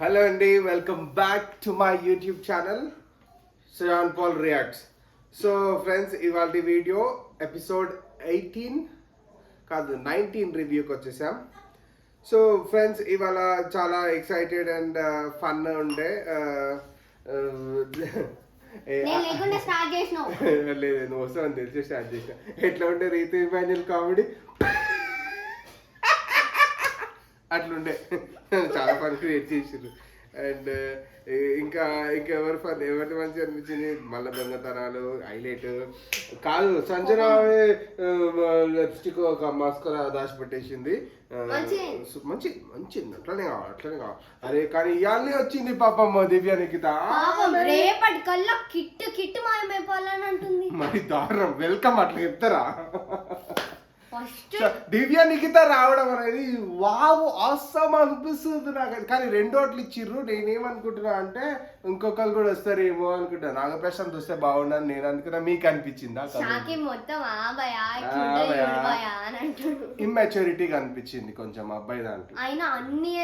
Hello అండి, welcome back to my YouTube channel Shreyan Paul reacts. So friends, ఇవాళ video episode 18 కాదు 19 రివ్యూకి వచ్చేసాం. సో ఫ్రెండ్స్, ఇవాళ చాలా ఎక్సైటెడ్ అండ్ ఫన్ ఉండే. లేదు, నువ్వు వస్తావని తెలిసి స్టార్ట్ చేసిన. ఎట్లా ఉండే రీతి ఇమాన్యుల్ కామెడీ అట్లుండే. చాలా ఫన్ క్రియేట్ చేసారు. అండ్ ఇంకా ఎవరి మంచిగా అనిపించింది మళ్ళీ దొంగతనాలు హైలైట్ కాదు. సంజన లిప్స్టిక్ ఒక మాస్కరా దాచిపెట్టేసింది. మంచి అట్లనే కావాలి. అరే కానీ ఇవాళ వచ్చింది పాపమ్మ దివ్య నిఖిత. రేపటి కల్లా కిట్ మాయమైపోవాలని అంటుంది. మరి దారుణం. వెల్కమ్ అట్లా చెప్తారా? దివ్య నిఖిత రావడం అనేది వావ్ ఆసమ్ అనిపిస్తుంది నాకు. కానీ రెండోట్లు ఇచ్చిర్రు. నేనేమనుకుంటున్నా అంటే ఇంకొకరు కూడా వస్తారేమో అనుకుంటా. నాగప్రశాంత్ వస్తే బాగుండని నేను అనుకున్నా. మీకు అనిపించిందా? ఇమ్మెచ్యూరిటీగా అనిపించింది కొంచెం అబ్బాయి దాంట్లో. అయినా అన్ని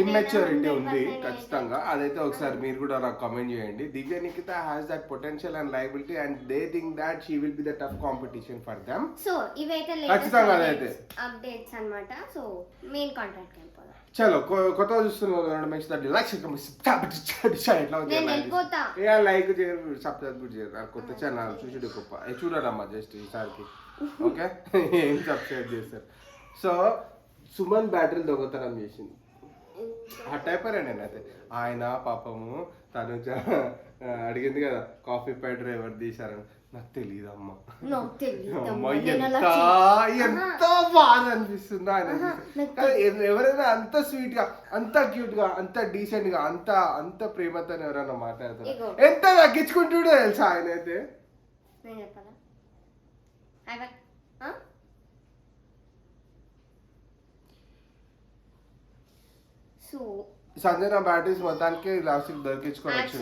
ఇమ్మెచ్యూరిటీ ఉంది ఖచ్చితంగా. అదైతే ఒకసారి మీరు కూడా నాకు కామెంట్ చేయండి. Divya Nikhita has that potential and liability and they think that she will be the tough competition for them. So ఇవైతే ఖచ్చితంగా అదైతే అప్డేట్స్ అన్నమాట. సో మెయిన్ కాంటాక్ట్ వెళ్ళిపోదాం. చలో, కొత్తగా చూస్తున్నారు లైక్ చేయరు, సబ్స్క్రైబ్ చేయరు. కొత్త ఛానల్ చూసి గొప్ప చూడరమ్మా జస్ట్ ఈసారికి. ఓకే, ఏం సబ్స్క్రైబ్ చేస్తారు. సో సుమన్ బ్యాటరీలు దొంగతనం చేసింది. హట్ అయిపోయా నేనైతే. ఆయన పాపము తను అడిగింది కదా కాఫీ పౌడర్ ఎవరు తీశారని. నాకు తెలియదు అమ్మా. ఎంత బాధ అనిపిస్తుంది ఆయన. ఎవరైనా అంత స్వీట్ గా, అంత క్యూట్ గా, అంత డీసెంట్ గా, అంత ప్రేమతో ఎవరైనా మాట్లాడతారు. ఎంత తగ్గించుకుంటాడో తెలుసా ఆయన అయితే. సంజన బ్యాటరీస్ మొత్తానికి లాస్ట్ దొరికించుకోవచ్చు.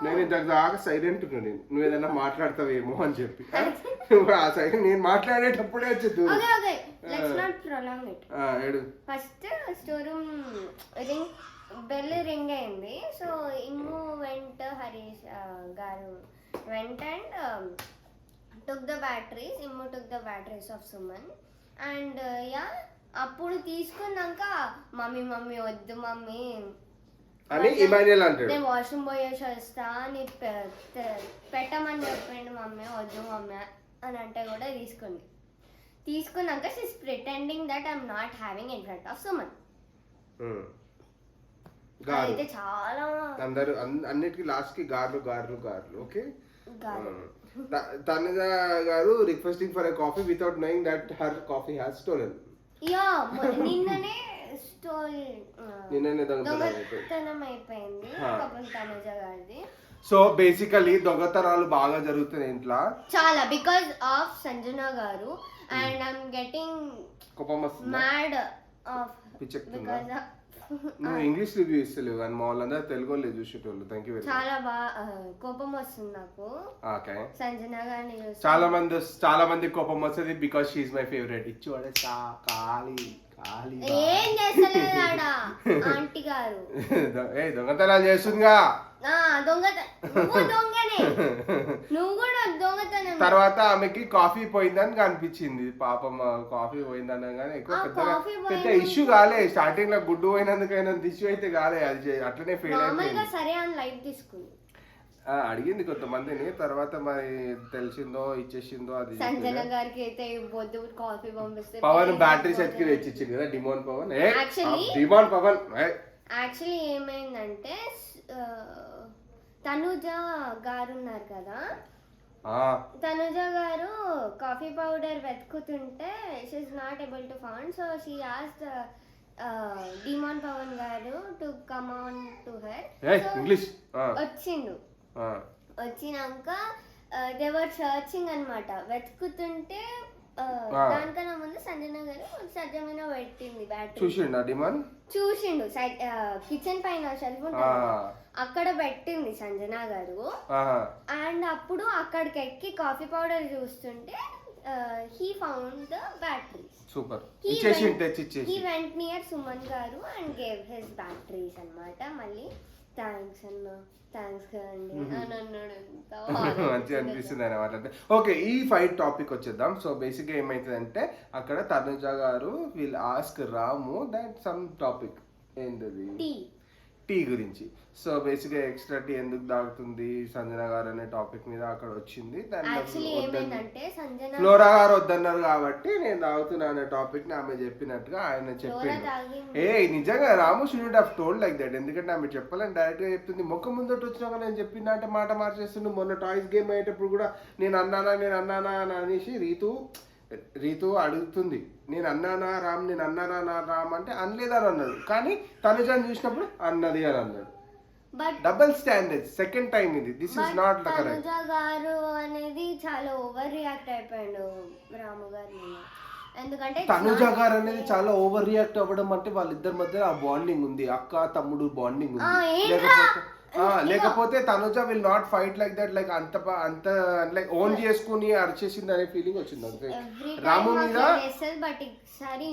నేను ఇంతకు దాకా సైలెంట్ ఉన్నాను. నువ్వు ఏదైనా మాట్లాడతావేమో అని చెప్పి ఆ సైడ్ నేను మాట్లాడేటప్పుడే వచ్చేది. First store room bell ring అయింది. సో ఇమ్ము వెంట హరీష్ గారు went and took the batteries. Immu took the batteries off Suman and అప్పుడు తీసుకున్నాక మమ్మీ వద్దు మమ్మీ అని ఇమాన్యుల్ అంటాడు. నేను వాష్రూమ్ పోయేసి వస్తా అని పెట్టమని చెప్పిండు. మమ్మీ వద్దు మమ్మీ అని అంటే కూడా తీసుకున్నాక she's pretending that I'm not having in front of Suman. అయితే చాలా అందరూ అన్నిటికీ లాస్ట్ కి గారు. ఓకే, తనుజ గారు requesting for a coffee without knowing that her coffee has stolen. నిన్ననే దొంగతనం అయిపోయింది తనుజ గారిది. సో బేసికలీ దొంగతనాలు బాగా జరుగుతున్నాయి ఇంట్లో చాలా బికాజ్ ఆఫ్ సంజన గారు. And I'm getting mad of because నువ్వు ఇంగ్లీష్ రివ్యూ ఇస్తలేవు కానీ మా వాళ్ళందరూ తెలుగు లేదు చూసేటోళ్ళు. Thank you very much. చాలా బాగా కోపం వస్తుంది నాకు సంజన గారిని చూసి. చాలా మంది కోపం వస్తుంది because she is my favourite. ఇచ్చి వాడేస్తా ఖాళీ ఏం చేస్తలేదు ఆంటీ గారు. దొంగతనాలు చేస్తుందిగా. తర్వాత ఆమెకి కాఫీ పోయిందని కనిపించింది. పాపం కాఫీ పోయిందనగానే ఎక్కువ పెద్ద ఇష్యూ కాలే. స్టార్టింగ్ లో గుడ్డు పోయినందుకైనా ఇష్యూ అయితే కాలే. అది అట్లనే ఫెయిల్ అయిపోయింది. సరే అని లైట్ తీసుకుంది. అడిగింది కొంతమందిని. తర్వాత మరి తెలిసిందో ఇచ్చేసిందో. అది సంజన గారికి అయితే కాఫీ పంపిస్తే పవన్ బ్యాటరీ సెట్ కి తెచ్చిచ్చింది కదా. డిమోన్ పవన్ యాక్చువల్లీ ఏమైందంటే తనుజ గారు ఉన్నారు కదా, తనుజ గారు కాఫీ పౌడర్ వెతుకుతుంటే she is not able to found. So she asked Demon Pavan గారు to come on to her. వచ్చినాక దే వర్ సర్చింగ్ అన్నమాట. వెతుకుతుంటే దానికన్నా ముందు సంజన గారు సజ్జమైన పెట్టింది బ్యాటరీ. చూసిండు కిచెన్ పైన షెల్ఫ్ ఉంటుంది అక్కడ పెట్టింది సంజన గారు. అండ్ అప్పుడు అక్కడికి ఎక్కి కాఫీ పౌడర్ చూస్తుంటే he found the batteries. Super He ఇచ్చేసి went- తెచ్చిచ్చేసి He went near Suman garu and gave his batteries అన్నమాట. మళ్ళీ థ్యాంక్స్ అన్న, థ్యాంక్స్ అండి అని అన్నాడు. ఎంత మంచిగా అనిపిస్తుంది అనమాట. అంటే ఓకే, ఈ ఫైట్ టాపిక్ వచ్చేద్దాం. సో బేసిక్గా ఏమవుతుందంటే అక్కడ తనుజ గారు will ask Ramu that some topic ఏంటది, టీ గురించి. సో బేసిక్గా ఎక్స్ట్రా టీ ఎందుకు తాగుతుంది సంజన గారు అనే టాపిక్ మీద అక్కడ వచ్చింది. యాక్చువల్లీ ఏమైందంటే సంజన ఫ్లోరా గారు వద్దన్నారు కాబట్టి నేను తాగుతున్నా అనే టాపిక్ ని ఆమె చెప్పినట్టుగా ఆయన చెప్పిండు. నిజంగా Ramu should have told like that. ఎందుకంటే ఆమె చెప్పాలని డైరెక్ట్ గా చెప్తుంది. ముఖం ముందట వచ్చినాక నేను చెప్పిన అంటే మాట మార్చేస్తుంది. మొన్న టాయ్స్ గేమ్ అయ్యేటప్పుడు కూడా నేను అన్నానా అని అనేసి రీతు అడుగుతుంది, నేను అన్నానా రామ్ అంటే అనలేదని అన్నాడు. కానీ తనుజాని చూసినప్పుడు అన్నది అని అన్నాడు. డబుల్ స్టాండర్డ్ సెకండ్ టైం ఇది. This is not the correct. Tanuja గారు అనేది చాలా ఓవర్ రియాక్ట్ అయిపోయాడు రాము గారు. ఎందుకంటే తనుజ గారు అనేది చాలా ఓవర్ రియాక్ట్ అవ్వడం అంటే వాళ్ళిద్దరి మధ్య ఆ బాండింగ్ ఉంది, అక్క తమ్ముడు బాండింగ్ ఉంది. లేకపోతే Tanuja will not fight like that. Like అంత లైక్ ఓన్ చేసుకుని అరిచేసింది అనే ఫీలింగ్ వచ్చింది అంతే రాము మీద. బట్ ఈసారి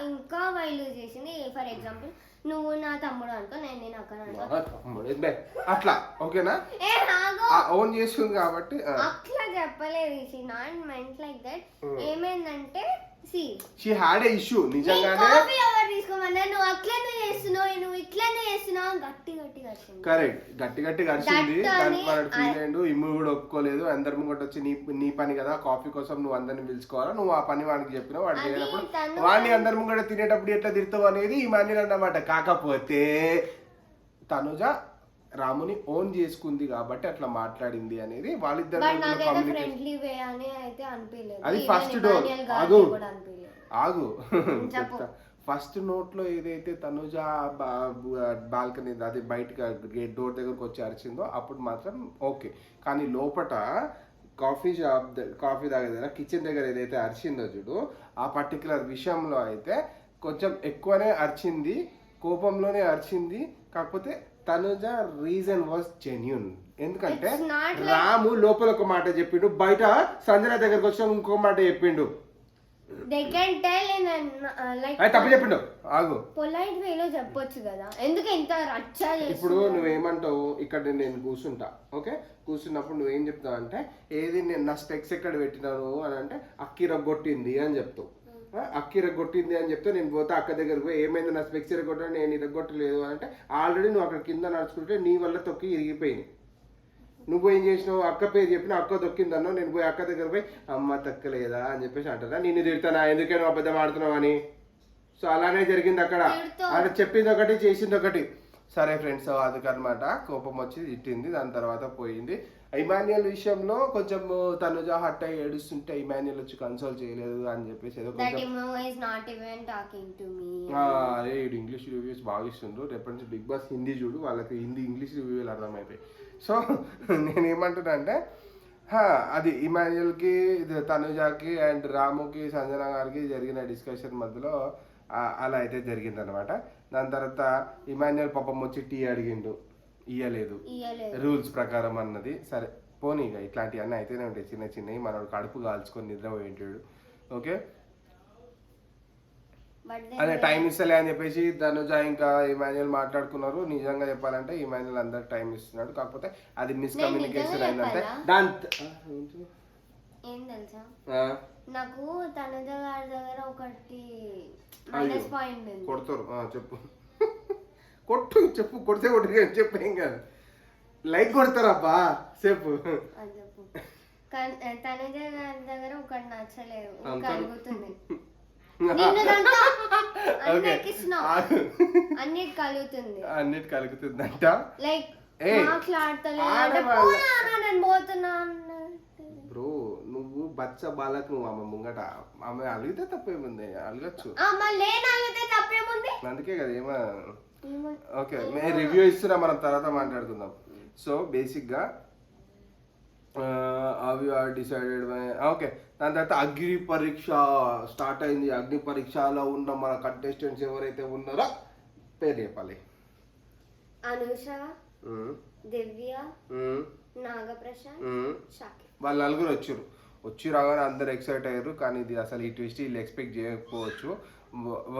ఇంకా వైల్డ్ చేసింది. ఫర్ ఎగ్జాంపుల్ నువ్వు నా తమ్ముడు అనుకో, నేను అక్క అట్లా ఓకేనా, ఓన్ చేసుకుంది కాబట్టి అట్లా చెప్పలేదు. She not meant like that. ఏమైందంటే షీ హ్యాడ్ ఏ ఇష్యూ నిజంగానే. నువ్వు అట్లనే చేస్తున్నావు, నువ్వు ఇట్లనే చేస్తున్నావు, కరెక్ట్ గట్టి కలిసింది. దానికి వాడు ఫీల్ అయ్యిండు. ఇమ్ము కూడా ఒప్పుకోలేదు. అందరి ముంగట వచ్చి నీ పని కదా, కాఫీ కోసం నువ్వు అందరిని పిలుచుకోవాలా, నువ్వు ఆ పని వాడికి చెప్పినావు, వాడు చేయనప్పుడు వాడిని అందరి ముంగట తినేటప్పుడు ఎట్లా తిడతావు అనేది ఈ మాన్యులు అన్నమాట. కాకపోతే తనుజ రాముని ఓన్ చేసుకుంది కాబట్టి అట్లా మాట్లాడింది అనేది వాళ్ళిద్దరు. అది ఫస్ట్ డోర్. ఆగు చెప్తా. ఫస్ట్ నోట్ లో ఏదైతే తనుజ బాల్కనీ అది బయటగా గేట్ డోర్ దగ్గరకు వచ్చి అరిచిందో అప్పుడు మాత్రం ఓకే. కానీ లోపట కాఫీ తాగేదైనా కిచెన్ దగ్గర ఏదైతే అరిచిందో చూడు, ఆ పర్టికులర్ విషయంలో అయితే కొంచెం ఎక్కువనే అరిచింది, కోపంలోనే అరిచింది. కాకపోతే తనుజ రీజన్ వాజ్ జెన్యూన్. ఎందుకంటే రాము లోపల ఒక మాట చెప్పిండు, బయట సంజన దగ్గరకు వచ్చిన ఇంకో మాట చెప్పిండు. తప్పు చెప్పిండు. ఆగు, పొలైట్ వేలో చెప్పొచ్చు కదా, ఎందుకు ఇంత రచ్చా. ఇప్పుడు నువ్వేమంటావు, ఇక్కడ నేను కూర్చుంటా, ఓకే, కూర్చున్నప్పుడు నువ్వేం చెప్తావు అంటే, ఏది నేను నా స్పెక్స్ ఎక్కడ పెట్టినాను అని అంటే అక్కి రగ్గొట్టింది అని చెప్తావు. అక్కి రగ్గొట్టింది అని చెప్తే నేను పోతే అక్క దగ్గరకు పోయి ఏమైంది నా స్పెక్స్ ఇరగొట్టా, నేను ఇరగొట్టలేదు అని అంటే ఆల్రెడీ నువ్వు అక్కడ కింద నడుచుకుంటే నీ వల్ల తొక్కి ఇరిగిపోయింది. నువ్వు ఏం చేసినావు, అక్క పేరు చెప్పిన అక్క దొక్కిందన్నో, నేను పోయి అక్క దగ్గర పోయి అమ్మ తక్కలేదా అని చెప్పేసి అంటారా, నిన్ను తిడతానా ఎందుకే నువ్వు అబద్ధం ఆడుతున్నావు అని. సో అలానే జరిగింది అక్కడ. అక్కడ చెప్పింది ఒకటి చేసింది ఒకటి. సరే ఫ్రెండ్స్, అదనమాట కోపం వచ్చి తిట్టింది, దాని తర్వాత పోయింది. ఇమాన్యుయల్ విషయంలో కొంచెం తనుజ హట్ అయ్యి ఏడుస్తుంటే ఇమాన్యుయల్ వచ్చి కన్సోల్ చేయలేదు అని చెప్పేసి ఏదో అరే ఇంగ్లీష్ రివ్యూస్ బాగా ఇస్తుండ్రు. రేపటి నుంచి బిగ్ బాస్ హిందీ చూడు, వాళ్ళకి ఇంగ్లీష్ రివ్యూలు అర్థమైపోయి. సో నేనేమంటున్నా అంటే అది ఇమాన్యుయల్కి తనుజాకి అండ్ రాముకి సంజన గారికి జరిగిన డిస్కషన్ మధ్యలో అలా అయితే జరిగిందనమాట. దాని తర్వాత ఇమాన్యుయల్ పాపం వచ్చి టీ అడిగిండు, ఇయ్యలేదు రూల్స్ ప్రకారం అన్నది. సరే పోనీ, ఇక ఇట్లాంటివన్నీ అయితేనే ఉంటాయి చిన్న చిన్నవి. మనోడు కడుపు కాల్చుకొని నిద్రపోయింటాడు, ఓకే. అదే టైం ఇస్తలే అని చెప్పేసి తనుజ ఇంకా ఇమాన్యుయల్ మాట్లాడుకున్నారు. నిజంగా చెప్పాలంటే ఇమాన్యుయల్ అందరికి టైం ఇస్తున్నాడు, కాకపోతే అది మిస్కమ్యూనికేషన్ అయిందంటే. ఏం తెలుసా, నాకు తనుజ గారి దగ్గర ఒకటి మైనస్ పాయింట్ కొడతారు. చెప్పు కొడితే చెప్పు, ఏం కాదు, లైక్ కొడతారబ్బా చెప్పు. తనుజ గారి దగ్గర ఒకటి నచ్చలేదు, కలుగుతుంది అన్నిటి కలుగుతుందంట. లైక్ బ్రో నువ్వు బచ్చ బాలకు నువ్వు ఆమె ముంగట ఆమె అలిగితే తప్పేముంది, అలగచ్చు, అందుకే కదా ఏమో. ఓకే, మేము రివ్యూ ఇస్తున్నా, మనం తర్వాత మాట్లాడుకుందాం. సో బేసిక్గా అవి ఆర్ డిసైడెడ్. ఓకే, దాని తర్వాత అగ్ని పరీక్ష స్టార్ట్ అయింది. అగ్ని పరీక్షలో ఉన్న మన కంటెస్టెంట్స్ ఎవరైతే ఉన్నారో పేరు చెప్పాలి. అనుష, దివ్య, నాగప్రసాద్, షాకిర్. వాళ్ళు నలుగురు వచ్చారు. వచ్చి రాగానే అందరు ఎక్సైట్ అయ్యారు, కానీ ఇది అసలు ఈ ట్విస్ట్ వీళ్ళు ఎక్స్పెక్ట్ చేయకపోవచ్చు.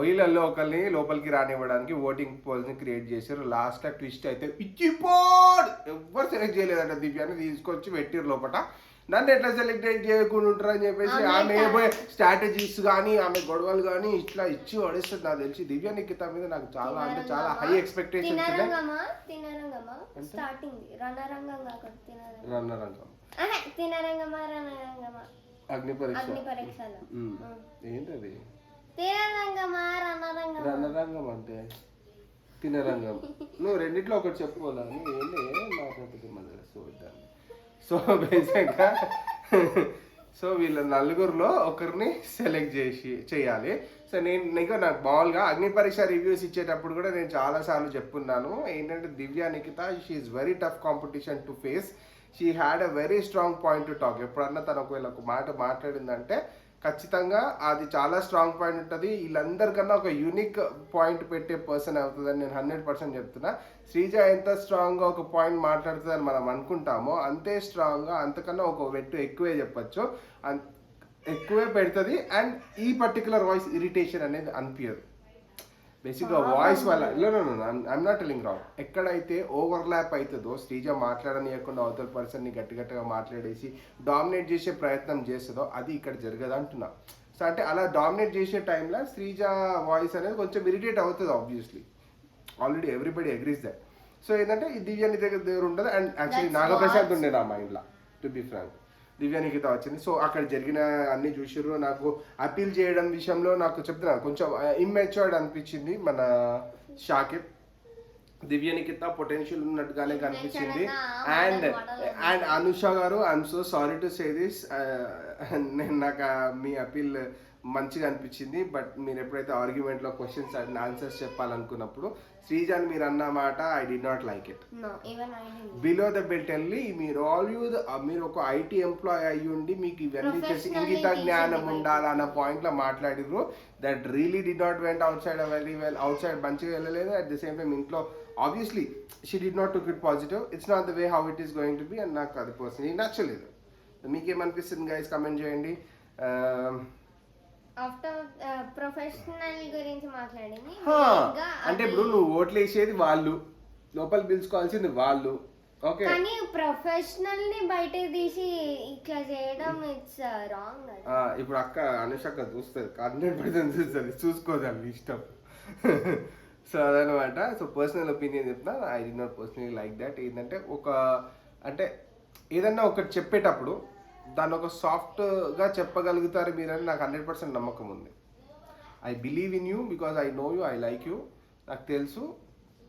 వీళ్ళల్లో ఒకరిని లోపలికి రానివ్వడానికి ఓటింగ్ పోల్స్ని క్రియేట్ చేశారు. లాస్ట్ ట్విస్ట్ అయితే ఇచ్చిపోడ్ ఎవ్వరు సెలెక్ట్ చేయలేదంట. దివ్యాన్ని తీసుకొచ్చి పెట్టిరు లోపల. నన్ను ఎట్లా సెలెక్ట్ చేయకుండా ఉంటారు అని చెప్పేసి ఆమె స్ట్రాటజీస్ కానీ ఆమె గొడవలు కానీ ఇట్లా ఇచ్చి పడేస్తుంది. నాకు తెలిసి దివ్య నిఖిత మీద నాకు చాలా అంటే చాలా హై ఎక్స్పెక్టేషన్స్ అగ్ని పరీక్ష ఏంటది రణరంగం అంటే తినరంగం. నువ్వు రెండిట్లో ఒకటి చెప్పుకోవాలని ఏంటి మాట్లాడుతుంది మళ్ళీ సో బేసిక్గా సో వీళ్ళ నలుగురిలో ఒకరిని సెలెక్ట్ చేయాలి. సో నాకు మామూలుగా అగ్ని పరీక్ష రివ్యూస్ ఇచ్చేటప్పుడు కూడా నేను చాలాసార్లు చెప్పున్నాను ఏంటంటే Divya Nikhita she is very tough competition to face. She had a very strong point to talk. ఎప్పుడన్నా తను ఒకవేళ ఒక మాట మాట్లాడిందంటే ఖచ్చితంగా అది చాలా స్ట్రాంగ్ పాయింట్ ఉంటుంది. వీళ్ళందరికన్నా ఒక యూనిక్ పాయింట్ పెట్టే పర్సన్ అవుతుందని నేను 100% చెప్తున్నా. శ్రీజ ఎంత స్ట్రాంగ్గా ఒక పాయింట్ మాట్లాడుతుందని మనం అనుకుంటామో అంతే స్ట్రాంగ్గా అంతకన్నా ఒక వెట్టు ఎక్కువే చెప్పచ్చు, ఎక్కువే పెడుతుంది. అండ్ ఈ పర్టికులర్ వాయిస్ ఇరిటేషన్ అనేది అనిపించదు. బేసిక్గా వాయిస్ వల్ల ఐఎమ్ నాట్ టెలింగ్ రాంగ్. ఎక్కడైతే ఓవర్లాప్ అవుతుందో శ్రీజ మాట్లాడనీయకుండా అవతల పర్సన్ని గట్టిగా మాట్లాడేసి డామినేట్ చేసే ప్రయత్నం చేస్తుందో అది ఇక్కడ జరగదు అంటున్నా. సో అంటే అలా డామినేట్ చేసే టైంలో శ్రీజ వాయిస్ అనేది కొంచెం ఇరిటేట్ అవుతుంది obviously. Already everybody agrees that. So ఏంటంటే ఈ దివ్యాని దగ్గర ఉంటుంది. అండ్ యాక్చువల్లీ నాగప్రసాద్ ఉండే నా మైండ్లో టు బి ఫ్రాంక్. దివ్య నిఖిత వచ్చింది. సో అక్కడ జరిగిన అన్ని చూసిర్రు. నాకు అపీల్ చేయడం విషయంలో నాకు చెప్తున్నా కొంచెం ఇమ్మెచ్యూర్డ్ అనిపించింది మన షాకిబ్. దివ్య నిఖిత పొటెన్షియల్ ఉన్నట్టుగానే కనిపించింది. అండ్ అనుష గారు I'm so sorry to say this, నేను నాకు మీ అపీల్ మంచిగా అనిపించింది. బట్ మీరు ఎప్పుడైతే ఆర్గ్యుమెంట్లో క్వశ్చన్స్ అండ్ ఆన్సర్స్ చెప్పాలనుకున్నప్పుడు శ్రీజాన్ మీరు అన్న మాట I did not like it. Below the belt వెళ్ళి మీరు ఒక ఐటీ ఎంప్లాయ్ అయ్యి ఉండి మీకు ఇవన్నీ చేసి ఇంగిత జ్ఞానం ఉండాలన్న పాయింట్లో మాట్లాడిర్రు. That really did not went outside very well. Outside మంచిగా వెళ్ళలేదు. అట్ ద సేమ్ టైం ఇంట్లో obviously she did not took it positive. It's not the way how it is going to be. And నాకు అది personally నచ్చలేదు. మీకేమనిపిస్తుంది guys comment చేయండి. Professional గురించి మాట్లాడింది అంటే ఇప్పుడు నువ్వు ఓట్లు వేసేది వాళ్ళు, లోపల పిలుచుకోవాల్సింది వాళ్ళు. ఓకే కానీ ప్రొఫెషనల్ ని బయట తీసి ఇట్లా చేయడం ఇట్స్ రాంగ్. ఇప్పుడు అక్క అనుషక్క చూస్తుంది 100% చూస్తుంది, చూసుకోదాన్ని ఇష్టం. సో అదనమాట. సో పర్సనల్ ఒపీనియన్ చెప్తున్నా, I did not personally like that. ఏంటంటే అంటే ఏదన్నా ఒకటి చెప్పేటప్పుడు దాన్ని ఒక సాఫ్ట్గా చెప్పగలుగుతారు మీరని నాకు 100% నమ్మకం ఉంది. I believe in you because I know you, I like you. నాకు తెలుసు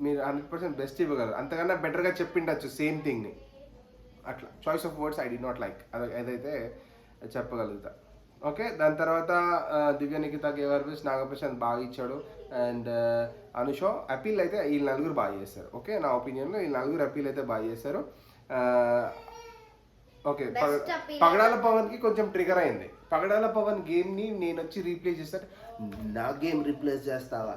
మీరు 100% బెస్ట్ ఇవ్వగలరు. అంతకన్నా బెటర్గా చెప్పిండొచ్చు సేమ్ థింగ్ని. అట్లా choice of words I did not like, ఏదైతే చెప్పగలుగుతా. ఓకే, దాని తర్వాత దివ్య నిఖిత గేవర్బిస్ నాగప్రసాద్ బాగా ఇచ్చాడు. అండ్ అనుషో అపీల్ అయితే వీళ్ళు నలుగురు బాగా చేస్తారు. ఓకే, నా ఒపీనియన్లో వీళ్ళు నలుగురు అపీల్ అయితే బాగా చేస్తారు. ఓకే, పగడాల పవన్కి కొంచెం ట్రిగర్ అయింది. పగడాల పవన్ గేమ్ని నేను వచ్చి రీప్లేస్ చేస్తాను. నా గేమ్ రీప్లేస్ చేస్తావా,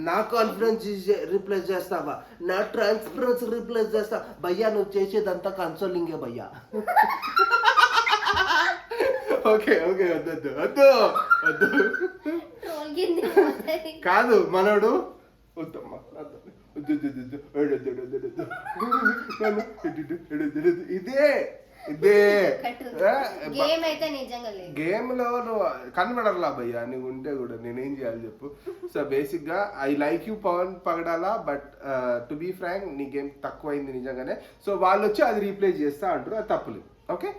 నా కాన్ఫిడెన్స్ రీప్లేస్ చేస్తావా, నా ట్రాన్స్పరెన్స్ రీప్లేస్ చేస్తావా? భయ్యా నువ్వు చేసేదంతా కన్సోలింగే భయ్యా. ఓకే ఓకే వద్దు వద్దు వద్దు కాదు మనోడు వద్దమ్మా ఇదే గేమ్ లో నువ్వు కనబడర్లా భయ్యా, నువ్వు ఉంటే కూడా నేనేం చేయాలి చెప్పు. సో బేసిక్ గా I like you Pavan Pagadala, but to be frank నీ గేమ్ తక్కువ అయింది నిజంగానే. సో వాళ్ళు వచ్చి అది రీప్లేస్ చేస్తా అంటారు, అది తప్పులేదు. ఓకే,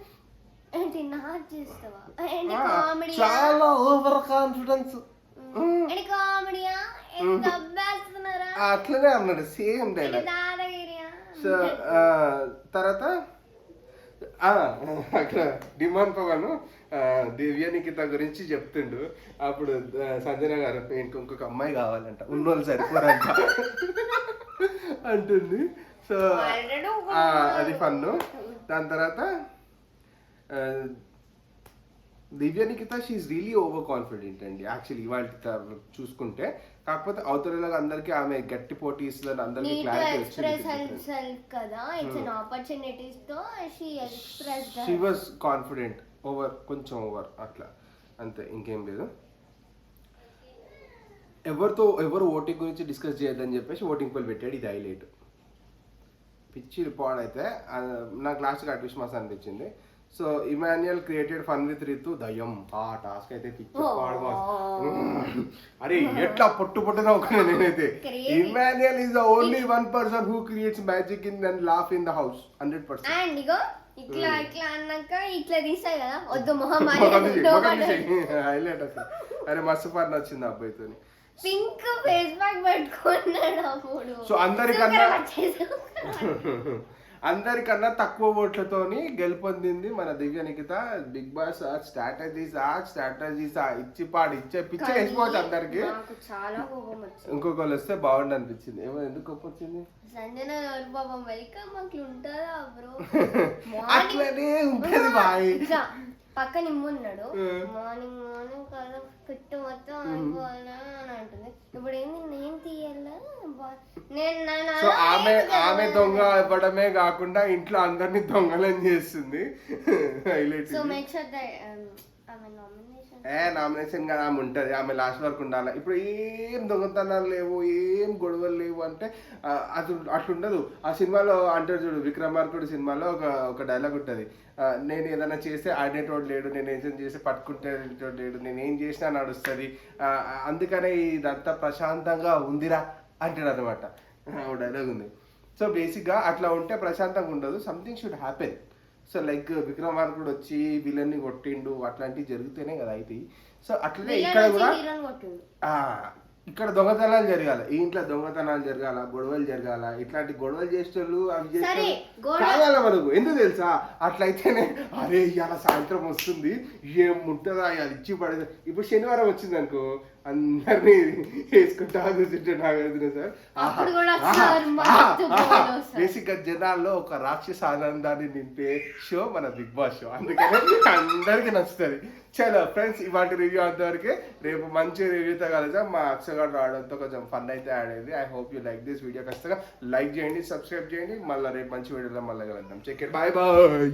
చాలా ఓవర్ కాన్ఫిడెన్స్. అట్లనే అన్నాడు సేమ్ డైలాగ్. సో తర్వాత అక్కడ డిమాండ్ పవన్ దివ్య నిఖిత గురించి చెప్తుండు. అప్పుడు సంజన గారు ఇంకొక అమ్మాయి కావాలంట, ఉన్నోళ్ళు సరిపోరంట అంటుంది. సో అది ఫన్ను. దాని తర్వాత Divya Nikhita she really over confident అండి యాక్చువల్లీ ఇవాళ చూసుకుంటే. కాకపోతే అవతల అందరికి ఆమె గట్టి పోటీ ఇస్తుందని అందరికి క్లారిటీ వచ్చింది కదా. ఇట్స్ an opportunities తో she expressed she was confident కొంచెం ఓవర్ అట్లా అంతే, ఇంకేం లేదు. ఎవరు ఓటింగ్ గురించి డిస్కస్ చేయొద్దని చెప్పేసి ఓటింగ్ పోల్ పెట్టాడు. ఇది హైలైట్. పిచ్చి పాడైతే నాకు లాస్ట్గా అట్విష్ మాస్ అనిపించింది. So Emmanuel created fun with Ritu దయ్యం ఆ టాస్క్ అయితే పిచ్చి పాడు. అరే ఎట్లా పొట్టు నవ్వుకున్నా నేనైతే. Emmanuel is the only one person who creates magic in and laugh in the house 100%. And ఇగో ఇట్లా అన్నాక ఇట్లా తీసాయి కదా, వద్దు మొహం హైలైట్ అసలు. అరే మస్తు ఫన్ వచ్చింది అబ్బాయితో. పింక్ ఫేస్ ప్యాక్ పెట్టుకున్నాడు అప్పుడు. సో అందరికన్నా తక్కువ ఓట్లతోని గెలుపొందింది మన దివ్య నిఖిత. బిగ్ బాస్ స్ట్రాటజీస్ ఇచ్చి పిచ్చే వేసుకోవచ్చు అందరికి. చాలా కోపం వచ్చింది. ఇంకొకళ్ళు వస్తే బాగుండు అనిపించింది. ఏమో ఎందుకు కోపం వచ్చింది? సంజన పాపం వెల్కమ్ అట్లా ఉంటుందా బ్రో? అట్లనే ఉంటుంది బాయ్. పక్కన ఇమ్మున్నాడు మార్నింగ్ కదా పిట్టు మొత్తం అయిపోవాలా అని అంటుంది. ఇప్పుడు ఏంది నేను తీయాలా? సో ఆమె దొంగ ఇవ్వడమే కాకుండా ఇంట్లో అందరినీ దొంగలని చేస్తుంది. హైలైట్. నామినేషన్ గా ఆమె ఉంటది, ఆమె లాస్ట్ వరకు ఉండాలి. ఇప్పుడు ఏం దొంగతనాలు లేవు, ఏం గొడవలు లేవు అంటే అది అట్లుండదు. ఆ సినిమాలో అంటారు చూడు, విక్రమార్కుడు సినిమాలో ఒక డైలాగ్ ఉంటుంది, నేను ఏదైనా చేస్తే ఆడేటోడు లేడు, నేను ఏం చేస్తే పట్టుకుంటేటోడు లేడు, నేను ఏం చేసినా నడుస్తుంది, అందుకనే ఇదంతా ప్రశాంతంగా ఉందిరా అంటాడు అనమాట. ఒక డైలాగ్ ఉంది. సో బేసిక్గా అట్లా ఉంటే ప్రశాంతంగా ఉండదు, something should happen. So like Vikramarkudu వచ్చి విలన్ని కొట్టిండు, అట్లాంటివి జరిగితేనే కదా అయితే. సో అట్లనే ఇక్కడ కూడా ఇక్కడ దొంగతనాలు జరగాల, ఈ ఇంట్లో దొంగతనాలు జరగాల, గొడవలు జరగాల. ఇట్లాంటి గొడవలు చేసేటోళ్ళు అవి చేస్తే కావాల మనకు. ఎందుకు తెలుసా? అట్లయితేనే అరే ఇవాళ సాయంత్రం వస్తుంది ఏముంటుందా అది ఇచ్చి పడేది. ఇప్పుడు శనివారం వచ్చింది అనుకో, అందరినీ వేసుకుంటా కూర్చుంటే సార్. బేసిక్ గా జనాల్లో ఒక రాక్షస ఆనందాన్ని నింపే షో మన బిగ్ బాస్ షో, అందుకని అందరికి నచ్చుతుంది. చలో ఫ్రెండ్స్, ఇవాటి రివ్యూ అంతవరకే. రేపు మంచి రివ్యూతో కలుద్దాం. మా అక్షగాడు రావడంతో కొంచెం ఫన్ అయితే యాడ్ అయింది. I hope you like this video. ఖచ్చితంగా లైక్ చేయండి, సబ్స్క్రైబ్ చేయండి. మళ్ళీ రేపు మంచి వీడియోలో మళ్ళీ కలుద్దాం. Check it, bye bye.